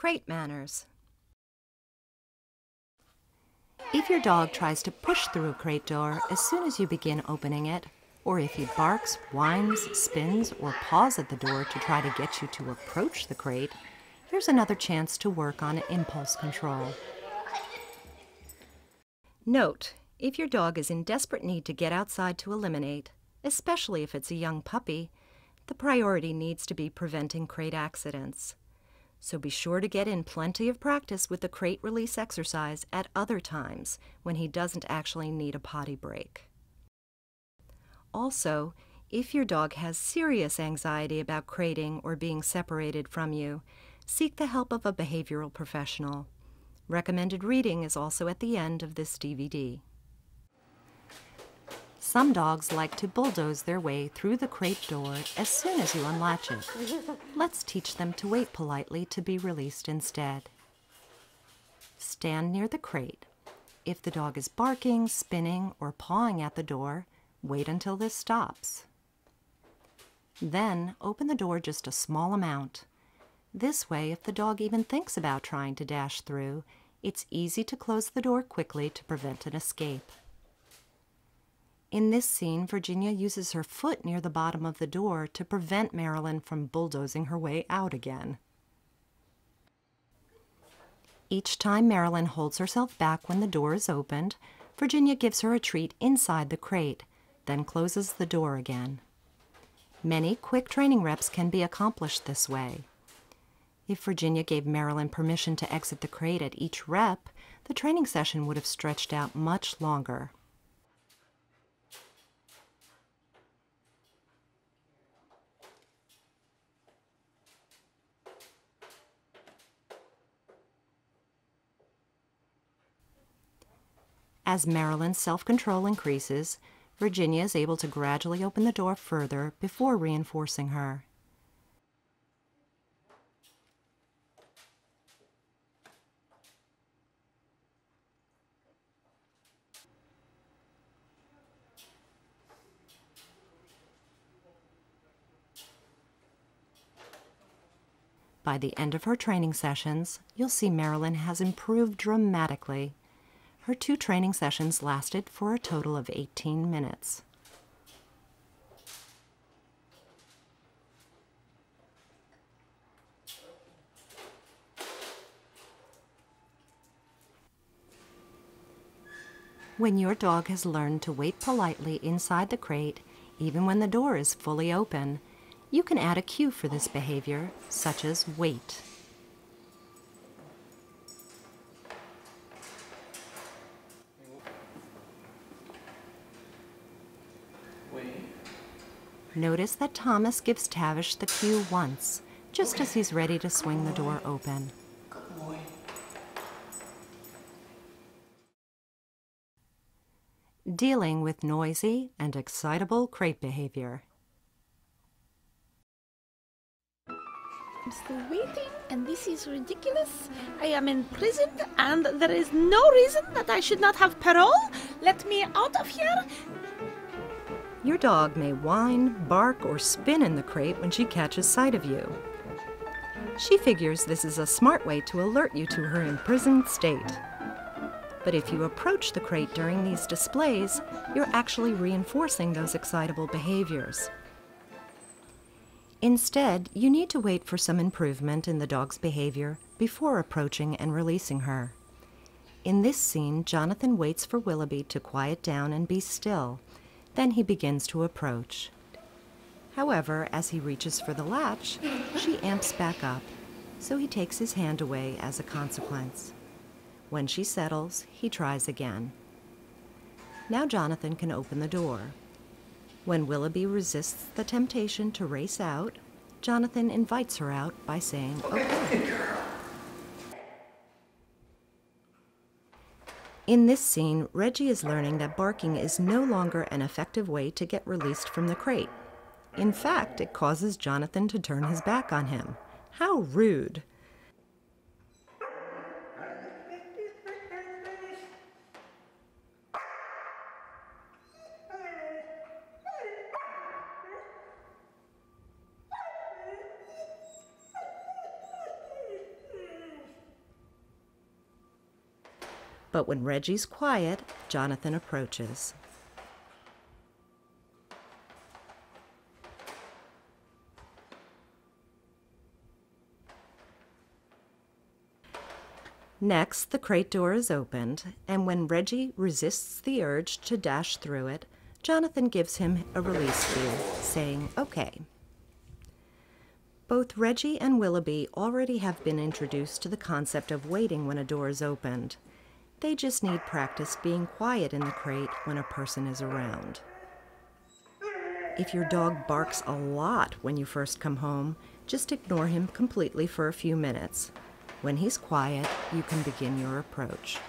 Crate manners. If your dog tries to push through a crate door as soon as you begin opening it, or if he barks, whines, spins, or paws at the door to try to get you to approach the crate, here's another chance to work on impulse control. Note, if your dog is in desperate need to get outside to eliminate, especially if it's a young puppy, the priority needs to be preventing crate accidents. So be sure to get in plenty of practice with the crate release exercise at other times when he doesn't actually need a potty break. Also, if your dog has serious anxiety about crating or being separated from you, seek the help of a behavioral professional. Recommended reading is also at the end of this DVD. Some dogs like to bulldoze their way through the crate door as soon as you unlatch it. Let's teach them to wait politely to be released instead. Stand near the crate. If the dog is barking, spinning, or pawing at the door, wait until this stops. Then open the door just a small amount. This way, if the dog even thinks about trying to dash through, it's easy to close the door quickly to prevent an escape. In this scene, Virginia uses her foot near the bottom of the door to prevent Marilyn from bulldozing her way out again. Each time Marilyn holds herself back when the door is opened, Virginia gives her a treat inside the crate, then closes the door again. Many quick training reps can be accomplished this way. If Virginia gave Marilyn permission to exit the crate at each rep, the training session would have stretched out much longer. As Marilyn's self-control increases, Virginia is able to gradually open the door further before reinforcing her. By the end of her training sessions, you'll see Marilyn has improved dramatically. Her 2 training sessions lasted for a total of 18 minutes. When your dog has learned to wait politely inside the crate, even when the door is fully open, you can add a cue for this behavior, such as wait. Notice that Thomas gives Tavish the cue once, just as he's ready to swing the door open. Dealing with noisy and excitable crate behavior. I'm still waiting, and this is ridiculous. I am imprisoned, and there is no reason that I should not have parole. Let me out of here. Your dog may whine, bark, or spin in the crate when she catches sight of you. She figures this is a smart way to alert you to her imprisoned state. But if you approach the crate during these displays, you're actually reinforcing those excitable behaviors. Instead, you need to wait for some improvement in the dog's behavior before approaching and releasing her. In this scene, Jonathan waits for Willoughby to quiet down and be still. Then he begins to approach. However, as he reaches for the latch, she amps back up, so he takes his hand away as a consequence. When she settles, he tries again. Now Jonathan can open the door. When Willoughby resists the temptation to race out, Jonathan invites her out by saying, "Okay." In this scene, Reggie is learning that barking is no longer an effective way to get released from the crate. In fact, it causes Jonathan to turn his back on him. How rude! But when Reggie's quiet, Jonathan approaches. Next, the crate door is opened, and when Reggie resists the urge to dash through it, Jonathan gives him a release cue, saying, "Okay." Both Reggie and Willoughby already have been introduced to the concept of waiting when a door is opened. They just need practice being quiet in the crate when a person is around. If your dog barks a lot when you first come home, just ignore him completely for a few minutes. When he's quiet, you can begin your approach.